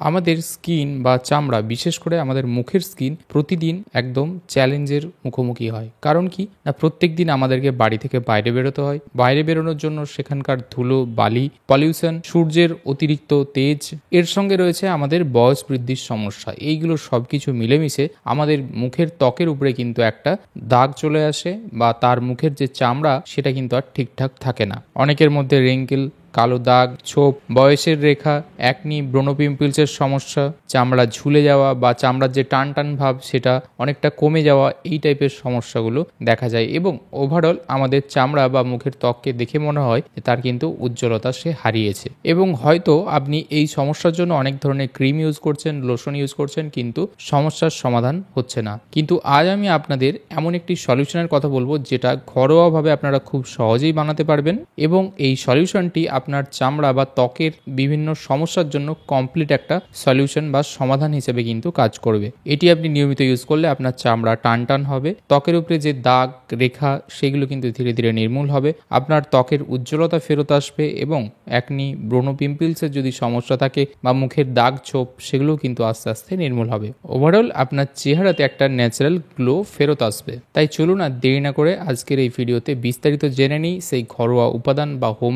আমাদের স্কিন বা চামড়া, বিশেষ করে আমাদের মুখের স্কিন প্রতিদিন একদম চ্যালেঞ্জের মুখোমুখি হয়। কারণ কি না, প্রত্যেক দিন আমাদেরকে বাড়ি থেকে বাইরে বেরোতে হয়। বাইরে বেরোনোর জন্য সেখানকার ধুলো, বালি, পলিউশন, সূর্যের অতিরিক্ত তেজ, এর সঙ্গে রয়েছে আমাদের বয়স বৃদ্ধির সমস্যা। এইগুলো সবকিছু মিলেমিশে আমাদের মুখের ত্বকের উপরে কিন্তু একটা দাগ চলে আসে, বা তার মুখের যে চামড়া সেটা কিন্তু আর ঠিকঠাক থাকে না। অনেকের মধ্যে রিঙ্কেল, কালো দাগ, ছোপ, বয়সের রেখা, একনি, ব্রণ পিম্পলসের সমস্যা, চামড়া ঝুলে যাওয়া বা চামড়ার যে টান টান ভাব সেটা অনেকটা কমে যাওয়া, এই টাইপের সমস্যাগুলো দেখা যায়। এবং ওভারঅল আমাদের চামড়া বা মুখের ত্বককে দেখে মনে হয় যে তার কিন্তু উজ্জ্বলতা সে হারিয়েছে। এবং হয়তো আপনি এই সমস্যার জন্য অনেক ধরনের ক্রিম ইউজ করছেন, লোশন ইউজ করছেন, কিন্তু সমস্যার সমাধান হচ্ছে না। কিন্তু আজ আমি আপনাদের এমন একটি সলিউশনের কথা বলবো যেটা ঘরোয়াভাবে আপনারা খুব সহজেই বানাতে পারবেন, এবং এই সলিউশনটি আপনার চামড়া বা ত্বকের বিভিন্ন সমস্যার জন্য কমপ্লিট একটা সলিউশন বা সমাধান হিসেবে কিন্তু কাজ করবে। এটি আপনি নিয়মিত ইউজ করলে আপনার চামড়া টান টান হবে, ত্বকের উপরে যে দাগ রেখা সেগুলো কিন্তু ধীরে ধীরে নির্মূল হবে, আপনার ত্বকের উজ্জ্বলতা ফেরত আসবে, এবং একনি, ব্রণ পিম্পলসের যদি সমস্যা থাকে বা মুখের দাগ ছোপ সেগুলো কিন্তু আস্তে আস্তে নির্মূল হবে। ওভারঅল আপনার চেহারাতে একটা ন্যাচারাল গ্লো ফেরত আসবে। তাই চলুন আর দেরি না করে আজকের এই ভিডিওতে বিস্তারিত জেনে নিই সেই ঘরোয়া উপাদান বা হোম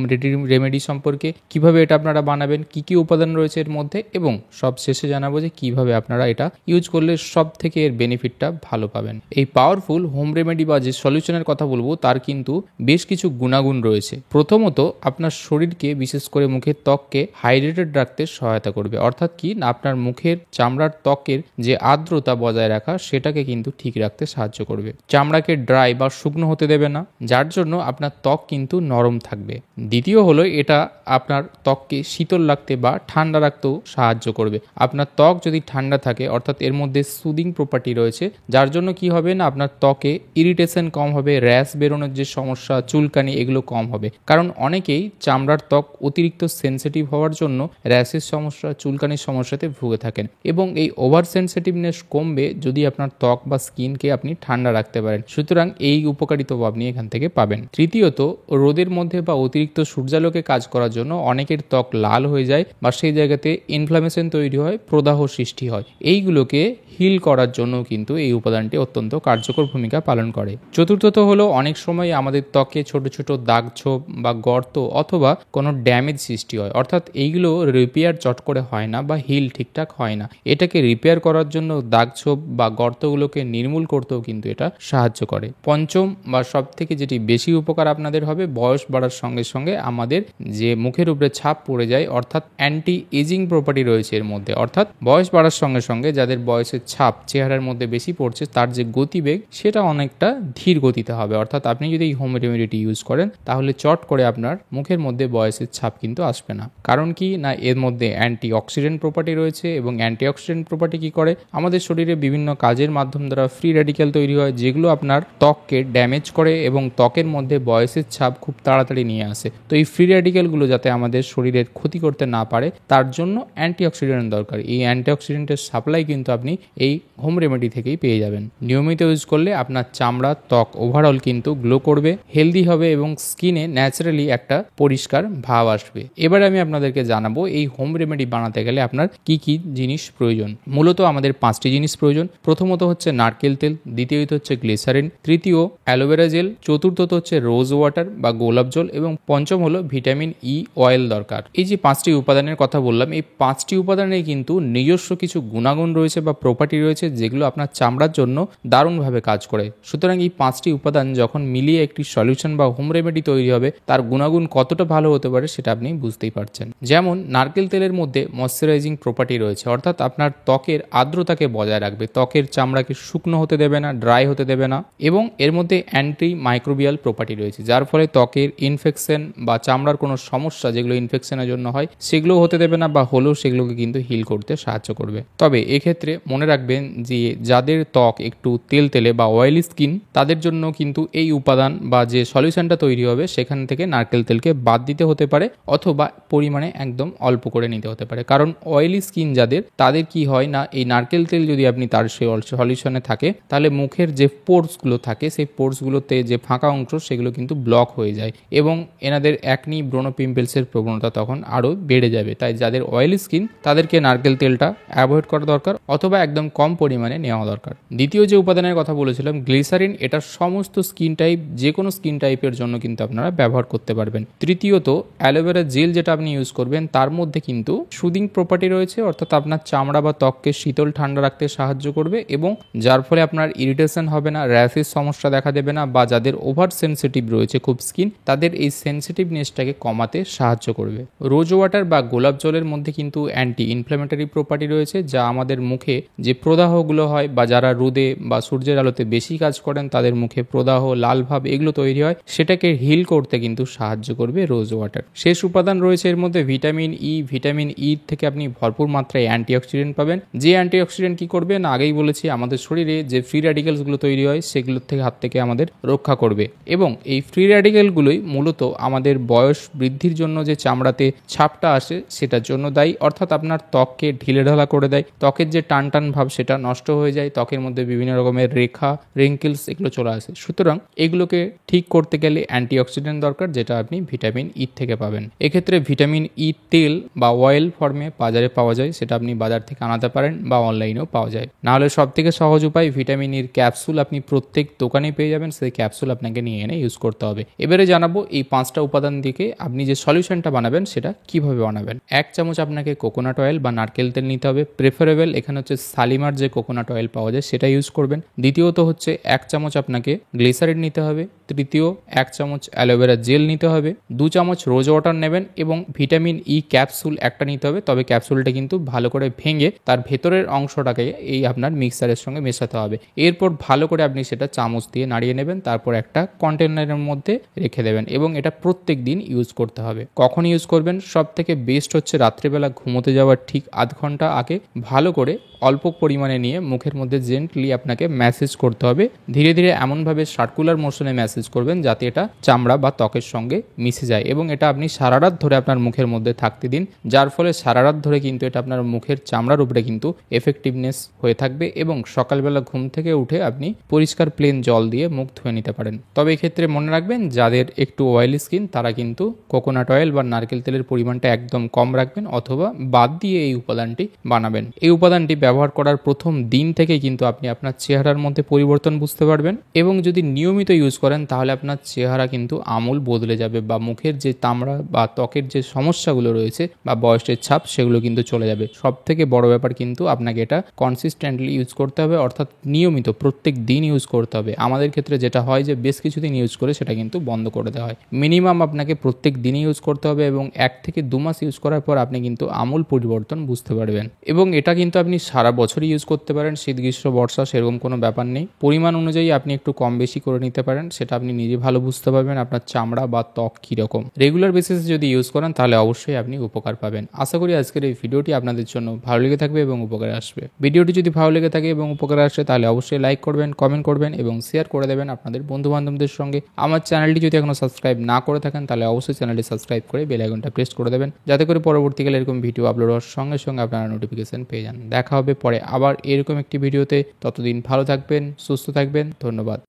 রেমেডি সম্পর্কে, কিভাবে এটা আপনারা বানাবেন, কি কি উপাদান রয়েছে এর মধ্যে, এবং সব শেষে জানাবো যে কিভাবে আপনারা এটা ইউজ করলে সব থেকে এর বেনিফিটটা ভালো পাবেন। এই পাওয়ারফুল হোম রেমেডি বা যে সলিউশনের কথা বলবো তার কিন্তু বেশ কিছু গুণাগুণ রয়েছে। প্রথমত, আপনার শরীরকে, বিশেষ করে মুখের ত্বককে হাইড্রেটেড রাখতে সহায়তা করবে। অর্থাৎ কি না, আপনার মুখের চামড়ার ত্বকের যে আর্দ্রতা বজায় রাখা সেটাকে কিন্তু ঠিক রাখতে সাহায্য করবে। চামড়াকে ড্রাই বা শুকনো হতে দেবে না, যার জন্য আপনার ত্বক কিন্তু নরম থাকবে। দ্বিতীয় হলো, এটা আপনার ত্বককে শীতল রাখতে বা ঠান্ডা রাখতেও সাহায্য করবে। আপনার ত্বক যদি ঠান্ডা থাকে, অর্থাৎ এর মধ্যে সুদিং প্রপার্টি রয়েছে, যার জন্য কি হবে না, আপনার ত্বকে ইরিটেশন কম হবে, র্যাশ বেরোনোর যে সমস্যা, চুলকানি, এগুলো কম হবে। কারণ অনেকেই চামড়ার ত্বক অতিরিক্ত সেন্সিটিভ হওয়ার জন্য র্যাশের সমস্যা, চুলকানির সমস্যাতে ভুগে থাকেন, এবং এই ওভার সেন্সিটিভনেস কমবে যদি আপনার ত্বক বা স্কিনকে আপনি ঠান্ডা রাখতে পারেন। সুতরাং এই উপকারিতাও আপনি এখান থেকে পাবেন। তৃতীয়ত, রোদের মধ্যে বা অতিরিক্ত সূর্যালোকে কাজ করার জন্য অনেকের ত্বক লাল হয়ে যায়, বা সেই জায়গাতে ইনফ্লামেশন তৈরি হয়, প্রদাহ সৃষ্টি হয়। এইগুলোকে হিল করার জন্য কিন্তু এই উপাদানটি অত্যন্ত কার্যকর ভূমিকা পালন করে। চতুর্থত হলো, অনেক সময় আমাদের ত্বকে ছোট ছোট দাগ ছোপ বা গর্ত অথবা কোনো ড্যামেজ সৃষ্টি হয়, অর্থাৎ এইগুলো রিপেয়ার চট করে হয় না বা হিল ঠিকঠাক হয় না। এটাকে রিপেয়ার করার জন্য, দাগ ছোপ বা গর্তগুলোকে নির্মূল করতেও কিন্তু এটা সাহায্য করে। পঞ্চম বা সব থেকে যেটি বেশি উপকার আপনাদের হবে, বয়স বাড়ার সঙ্গে সঙ্গে আমাদের যে মুখের উপরে ছাপ পড়ে যায়, অর্থাৎ অ্যান্টি এজিং প্রপার্টি রয়েছে এর মধ্যে। অর্থাৎ বয়স বাড়ার সঙ্গে সঙ্গে যাদের বয়সের ছাপ চেহারার মধ্যে বেশি পড়ছে, তার যে গতিবেগ সেটা অনেকটা ধীর গতিতে হবে। অর্থাৎ আপনি যদি এই হোম রেমেডিটি ইউজ করেন, তাহলে চট করে আপনার মুখের মধ্যে বয়সের ছাপ কিন্তু আসবে না। কারণ কি না, এর মধ্যে অ্যান্টি অক্সিডেন্ট প্রপার্টি রয়েছে, এবং অ্যান্টি অক্সিডেন্ট প্রপার্টি কি করে, আমাদের শরীরে বিভিন্ন কাজের মাধ্যম দ্বারা ফ্রি রেডিক্যাল তৈরি হয়, যেগুলো আপনার ত্বককে ড্যামেজ করে এবং ত্বকের মধ্যে বয়সের ছাপ খুব তাড়াতাড়ি নিয়ে আসে। তো এই ফ্রি রেডিক্যালগুলো যাতে আমাদের শরীরের ক্ষতি করতে না পারে, তার জন্য অ্যান্টিঅক্সিডেন্ট দরকার। এই অ্যান্টিঅক্সিডেন্টের সাপ্লাই কিন্তু আপনি এই হোম রেমেডি থেকেই পেয়ে যাবেন। নিয়মিত ইউজ করলে আপনার চামড়া, ত্বক ওভারঅল কিন্তু গ্লো করবে, হেলদি হবে, এবং স্কিনে ন্যাচারালি একটা পরিষ্কার ভাব আসবে। এবারে আমি আপনাদেরকে জানাবো এই হোম রেমেডি বানাতে গেলে আপনার কি কি জিনিস প্রয়োজন। মূলত আমাদের 5টি জিনিস প্রয়োজন। প্রথমত হচ্ছে নারকেল তেল, দ্বিতীয়ত হচ্ছে গ্লিসারিন, তৃতীয় অ্যালোভেরা জেল, চতুর্থত হচ্ছে রোজ ওয়াটার বা গোলাপ জল, এবং পঞ্চম হলো ভিটামিন ই অয়েল দরকার। এই যে 5টি উপাদানের কথা বললাম, এই 5টি উপাদানে কিন্তু নিজস্ব কিছু গুণাগুণ রয়েছে বা প্রপার্টি রয়েছে, যেগুলো আপনার চামড়ার জন্য দারুণভাবে কাজ করে। সুতরাং এই 5টি উপাদান যখন মিলিয়ে একটি সলিউশন বা হোম রেমেডি তৈরি হবে, তার গুণাগুণ কতটা ভালো হতে পারে সেটা আপনি বুঝতেই পারছেন। যেমন নারকেল তেলের মধ্যে ময়শ্চারাইজিং প্রপার্টি রয়েছে, অর্থাৎ আপনার ত্বকের আর্দ্রতাকে বজায় রাখবে, ত্বকের চামড়াকে শুকনো হতে দেবে না, ড্রাই হতে দেবে না, এবং এর মধ্যে অ্যান্টি মাইক্রোবিয়াল প্রপার্টি রয়েছে, যার ফলে ত্বকের ইনফেকশন বা চামড়ার কোনো সমস্যা যেগুলো ইনফেকশনের জন্য হয় সেগুলো হতে দেবে না, বা হলেও সেগুলোকে কিন্তু হিল করতে সাহায্য করবে। তবে এক্ষেত্রে মনে রাখবেন যে যাদের ত্বক একটু তেলতেলে বা অয়েলি স্কিন, তাদের জন্য কিন্তু এই উপাদান বা যে সলিউশনটা তৈরি হবে সেখান থেকে নারকেল তেলকে বাদ দিতে হতে পারে, অথবা পরিমাণে একদম অল্প করে নিতে হতে পারে। কারণ অয়েলি স্কিন যাদের, তাদের কি হয় না, এই নারকেল তেল যদি আপনি তার সেই সলিউশনে থাকে, তাহলে মুখের যে পোর্সগুলো থাকে সেই পোর্সগুলোতে যে ফাঁকা অংশ সেগুলো কিন্তু ব্লক হয়ে যায়, এবং এনাদের অ্যাকনি, ব্রণ পিম্পলসের প্রবণতা তখন আরও বেড়ে যাবে। তাই যাদের অয়েলি স্কিন তাদেরকে নারকেল তেলটা অ্যাভয়েড করা দরকার অথবা একদম কম পরিমাণে নেওয়া দরকার। দ্বিতীয় যে উপাদানের কথা বলেছিলাম গ্লিসারিন, এটা সমস্ত স্কিন টাইপ, যে কোনো স্কিন টাইপের জন্য কিন্তু আপনারা ব্যবহার করতে পারবেন। তৃতীয়ত অ্যালোভেরা জেল যেটা আপনি ইউজ করবেন তার মধ্যে কিন্তু সুদিং প্রপার্টি রয়েছে, অর্থাৎ আপনার চামড়া বা ত্বককে শীতল ঠান্ডা রাখতে সাহায্য করবে এবং যার ফলে আপনার ইরিটেশন হবে না, র্যাশের সমস্যা দেখা দেবে না, বা যাদের ওভার সেন্সিটিভ রয়েছে খুব স্কিন তাদের এই সেন্সিটিভনেসটাকে কমাতে সাহায্য করবে। রোজ ওয়াটার বা গোলাপ জলের মধ্যে কিন্তু অ্যান্টি ইনফ্ল্যামেটরি প্রপার্টি রয়েছে, যা আমাদের মুখে যে প্রদাহগুলো হয় বা যারা রোদে বা সূর্যের আলোতে বেশি কাজ করেন তাদের মুখে প্রদাহ, লাল ভাব এগুলো তৈরি হয়, সেটাকে হিল করতে কিন্তু সাহায্য করবে রোজ ওয়াটার। শেষ উপাদান রয়েছে এর মধ্যে ভিটামিন ই। ভিটামিন ই থেকে আপনি ভরপুর মাত্রায় অ্যান্টিঅক্সিডেন্ট পাবেন, যে অ্যান্টিঅক্সিডেন্ট কি করবে না, আগেই বলেছি আমাদের শরীরে যে ফ্রি র্যাডিক্যালসগুলো তৈরি হয় সেগুলোর থেকে হাত থেকে আমাদের রক্ষা করবে এবং এই ফ্রি র্যাডিক্যালগুলোই মূলত আমাদের বয়স বৃদ্ধির জন্য যে চামড়াতে ছাপটা আসে সেটার জন্য দায়ী, অর্থাৎ আপনার ত্বককে ঢিলেঢালা করে দেয়, ত্বকের যে টান টান ভাব সেটা নষ্ট হয়ে যায়, ত্বকের মধ্যে বিভিন্ন রকমের রেখা, রিঙ্কেলস এগুলো চলে আসে। সুতরাং এগুলোকে ঠিক করতে গেলে অ্যান্টিঅক্সিডেন্ট দরকার, যেটা আপনি ভিটামিন ই থেকে পাবেন। এক্ষেত্রে ভিটামিন ই তেল বা অয়েল ফর্মে বাজারে পাওয়া যায়, সেটা আপনি বাজার থেকে আনাতে পারেন বা অনলাইনেও পাওয়া যায়। নাহলে সব থেকে সহজ উপায় ভিটামিন ইর ক্যাপসুল আপনি প্রত্যেক দোকানে পেয়ে যাবেন, সেই ক্যাপসুল আপনাকে নিয়ে এনে ইউজ করতে হবে। এবারে জানাবো এই 5টা উপাদান দিয়ে আপনি যে সলিউশনটা বানাবেন সেটা কিভাবে বানাবেন। 1 চামচ আপনাকে কোকোনাট অয়েল বা নারকেল তেল নিতে হবে, প্রেফারেবল এখানে হচ্ছে শালিমার যে কোকোনাট অয়েল পাওয়া যায় সেটা ইউজ করবেন। দ্বিতীয়ত হচ্ছে 1 চামচ আপনাকে গ্লিসারিন নিতে হবে। তৃতীয় 1 চামচ অ্যালোভেরা জেল নিতে হবে। 2 চামচ রোজ ওয়াটার নেবেন এবং ভিটামিন ই ক্যাপসুল একটা নিতে হবে, তবে ক্যাপসুলটা কিন্তু ভালো করে ভেঙে তার ভেতরের অংশটাকে এই আপনার মিক্সারের সঙ্গে মেশাতে হবে। এরপর ভালো করে আপনি সেটা চামচ দিয়ে নাড়িয়ে নেবেন, তারপর একটা কন্টেনারের মধ্যে রেখে দেবেন এবং এটা প্রত্যেক দিন ইউজ করতে হবে। কখন ইউজ করবেন? সব থেকে বেস্ট হচ্ছে রাত্রেবেলা ঘুমোতে যাওয়ার ঠিক আধ ঘন্টা আগে ভালো করে অল্প পরিমাণে নিয়ে মুখের মধ্যে জেন্টলি আপনাকে ম্যাসেজ করতে হবে। ধীরে ধীরে এমনভাবে সার্কুলার মোশনে ম্যাসেজ করবেন যাতে এটা চামড়া বা ত্বকের সঙ্গে মিশে যায় এবং এটা আপনি সারা রাত ধরে আপনার মুখের মধ্যে থাকতে দিন, যার ফলে সারা রাত ধরে কিন্তু এটা আপনার মুখের চামড়ার উপরে কিন্তু এফেক্টিভনেস হয়ে থাকবে এবং সকালবেলা ঘুম থেকে উঠে আপনি পরিষ্কার প্লেন জল দিয়ে মুখ ধুয়ে নিতে পারেন। তবে এক্ষেত্রে মনে রাখবেন যাদের একটু অয়েলি স্কিন তারা কিন্তু কোকোনাট অয়েল বা নারকেল তেলের পরিমাণটা একদম কম রাখবেন অথবা বাদ দিয়ে এই উপাদানটি বানাবেন। এই উপাদানটি ব্যবহার করার প্রথম দিন থেকে কিন্তু আপনি আপনার চেহারার মধ্যে পরিবর্তন বুঝতে পারবেন এবং যদি নিয়মিত ইউজ করেন তাহলে আপনার চেহারা কিন্তু আমূল বদলে যাবে বা মুখের যে তামড়া বা ত্বকের যে সমস্যাগুলো রয়েছে বা বয়সের ছাপ সেগুলো কিন্তু চলে যাবে। সব থেকে বড় ব্যাপার কিন্তু আপনাকে এটা কনসিস্টেন্টলি ইউজ করতে হবে, অর্থাৎ নিয়মিত প্রত্যেক দিন ইউজ করতে হবে। আমাদের ক্ষেত্রে যেটা হয় যে বেশ কিছুদিন ইউজ করে সেটা কিন্তু বন্ধ করে দেওয়া হয়। মিনিমাম আপনাকে প্রত্যেক দিনই ইউজ করতে হবে এবং 1 থেকে 2 মাস ইউজ করার পর আপনি কিন্তু আমূল পরিবর্তন বুঝতে পারবেন এবং এটা কিন্তু আপনি সারা বছরই ইউজ করতে পারেন, শীত গ্রীষ্ম বর্ষা সেরকম কোনো ব্যাপার নেই। পরিমাণ অনুযায়ী আপনি একটু কম বেশি করে নিতে পারেন, সেটা আপনি নিজে ভালো বুঝতে পারবেন আপনার চামড়া বা ত্বক কীরকম। রেগুলার বেসিসে যদি ইউজ করেন তাহলে অবশ্যই আপনি উপকার পাবেন। আশা করি আজকের এই ভিডিওটি আপনাদের জন্য ভালো লেগে থাকবে এবং উপকারে আসবে। ভিডিওটি যদি ভালো লেগে থাকে এবং উপকারে আসে তাহলে অবশ্যই লাইক করবেন, কমেন্ট করবেন এবং শেয়ার করে দেবেন আপনাদের বন্ধু বান্ধবদের সঙ্গে। আমার চ্যানেলটি যদি এখনো সাবস্ক্রাইব না করে থাকেন তাহলে অবশ্যই চ্যানেলটি সাবস্ক্রাইব করে বেল আইকনটা প্রেস করে দেবেন, যাতে করে পরবর্তীকালে এরকম ভিডিও আপলোড হওয়ার সঙ্গে সঙ্গে আপনারা নোটিফিকেশন পেয়ে যান। দেখা হবে পরে আবার এরকম একটি ভিডিওতে, ততদিন ভালো থাকবেন, সুস্থ থাকবেন, ধন্যবাদ।